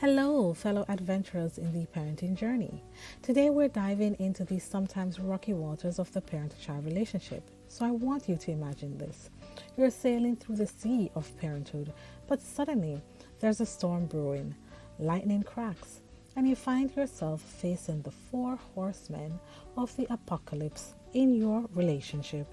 Hello, fellow adventurers in the parenting journey. Today we're diving into the sometimes rocky waters of the parent-child relationship. So I want you to imagine this. You're sailing through the sea of parenthood, but suddenly there's a storm brewing, lightning cracks, and you find yourself facing the four horsemen of the apocalypse in your relationship.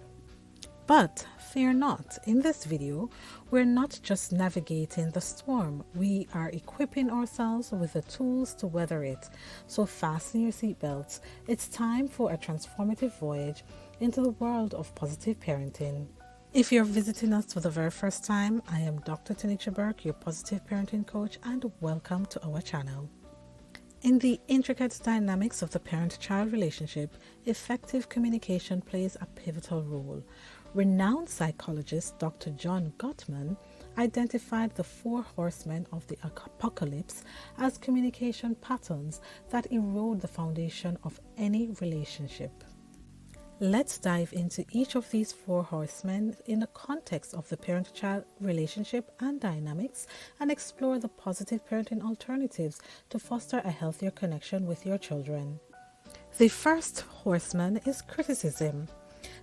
But fear not, in this video, we're not just navigating the storm, we are equipping ourselves with the tools to weather it. So fasten your seatbelts, it's time for a transformative voyage into the world of positive parenting. If you're visiting us for the very first time, I am Dr. Taniesha Burke, your positive parenting coach, and welcome to our channel. In the intricate dynamics of the parent-child relationship, effective communication plays a pivotal role. Renowned psychologist Dr. John Gottman identified the four horsemen of the apocalypse as communication patterns that erode the foundation of any relationship. Let's dive into each of these four horsemen in the context of the parent-child relationship and dynamics and explore the positive parenting alternatives to foster a healthier connection with your children. The first horseman is criticism.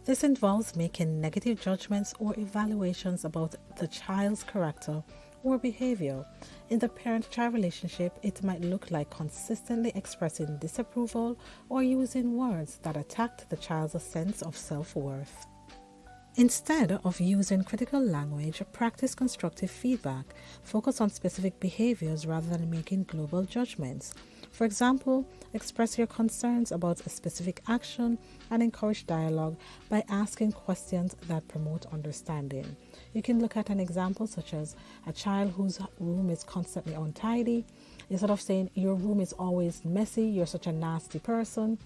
This involves making negative judgments or evaluations about the child's character or behavior. In the parent-child relationship, it might look like consistently expressing disapproval or using words that attack the child's sense of self-worth. Instead of using critical language, practice constructive feedback. Focus on specific behaviors rather than making global judgments. For example, express your concerns about a specific action and encourage dialogue by asking questions that promote understanding. You can look at an example such as a child whose room is constantly untidy. Instead of saying, your room is always messy, you're such a nasty person,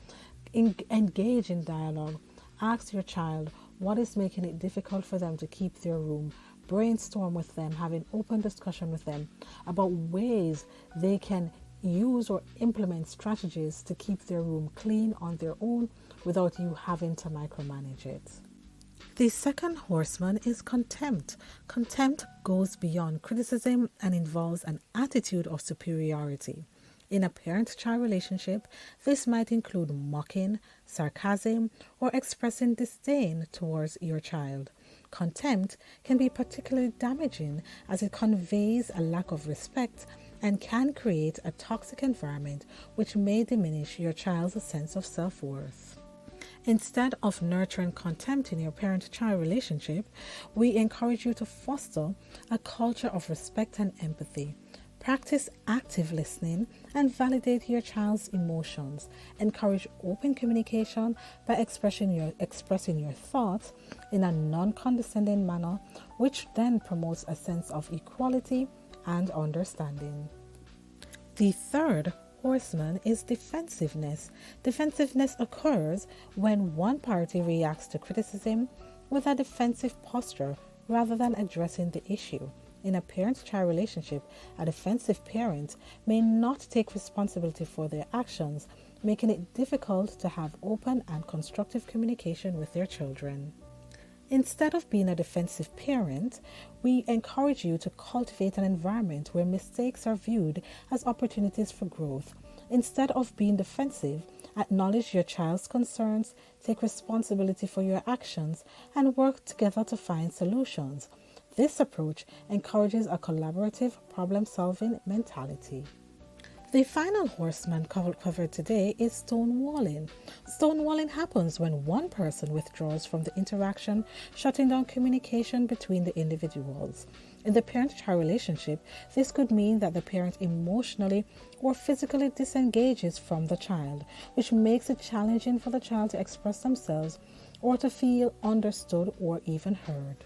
engage in dialogue. Ask your child what is making it difficult for them to keep their room. Brainstorm with them, have an open discussion with them about ways they can use or implement strategies to keep their room clean on their own without you having to micromanage it. The second horseman is contempt. Contempt goes beyond criticism and involves an attitude of superiority. In a parent-child relationship, this might include mocking, sarcasm, or expressing disdain towards your child. Contempt can be particularly damaging as it conveys a lack of respect and can create a toxic environment which may diminish your child's sense of self-worth. Instead of nurturing contempt in your parent-child relationship, we encourage you to foster a culture of respect and empathy. Practice active listening and validate your child's emotions. Encourage open communication by expressing your thoughts in a non-condescending manner, which then promotes a sense of equality and understanding. The third horseman is defensiveness. Defensiveness occurs when one party reacts to criticism with a defensive posture rather than addressing the issue. In a parent-child relationship, a defensive parent may not take responsibility for their actions, making it difficult to have open and constructive communication with their children. Instead of being a defensive parent, we encourage you to cultivate an environment where mistakes are viewed as opportunities for growth. Instead of being defensive, acknowledge your child's concerns, take responsibility for your actions, and work together to find solutions. This approach encourages a collaborative problem-solving mentality. The final horseman covered today is stonewalling. Stonewalling happens when one person withdraws from the interaction, shutting down communication between the individuals. In the parent-child relationship, this could mean that the parent emotionally or physically disengages from the child, which makes it challenging for the child to express themselves or to feel understood or even heard.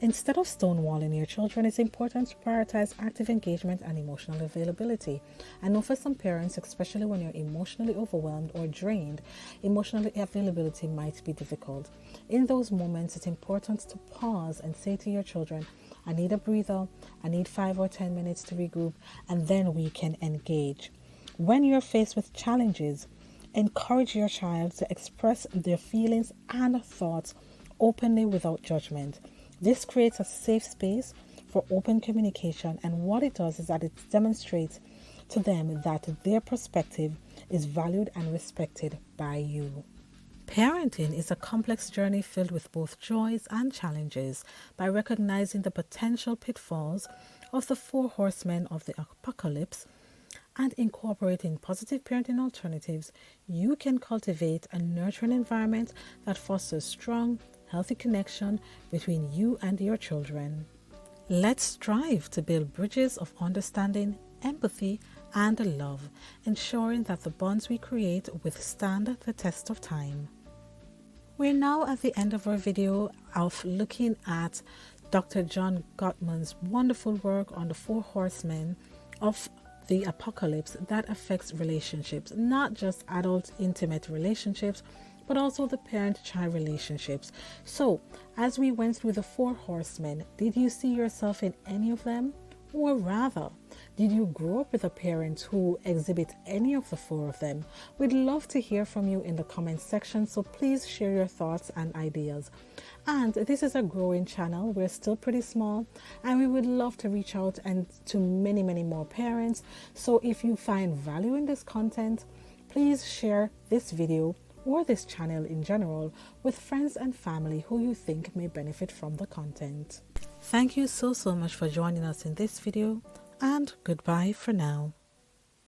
Instead of stonewalling your children, it's important to prioritize active engagement and emotional availability. I know for some parents, especially when you're emotionally overwhelmed or drained, emotional availability might be difficult. In those moments, it's important to pause and say to your children, I need a breather, I need 5 or 10 minutes to regroup, and then we can engage. When you're faced with challenges, encourage your child to express their feelings and thoughts openly without judgment. This creates a safe space for open communication, and what it does is that it demonstrates to them that their perspective is valued and respected by you. Parenting is a complex journey filled with both joys and challenges. By recognizing the potential pitfalls of the 4 horsemen of the apocalypse and incorporating positive parenting alternatives, you can cultivate a nurturing environment that fosters strong, healthy connection between you and your children. Let's strive to build bridges of understanding, empathy, and love, ensuring that the bonds we create withstand the test of time. We're now at the end of our video of looking at Dr. John Gottman's wonderful work on the 4 horsemen of the apocalypse that affects relationships, not just adult intimate relationships, but also the parent-child relationships. So, as we went through the 4 horsemen, did you see yourself in any of them? Or rather, did you grow up with a parent who exhibits any of the 4 of them? We'd love to hear from you in the comments section, so please share your thoughts and ideas. And this is a growing channel. We're still pretty small, and we would love to reach out and to many more parents. So if you find value in this content, please share this video or this channel in general with friends and family who you think may benefit from the content. Thank you so much for joining us in this video, and goodbye for now.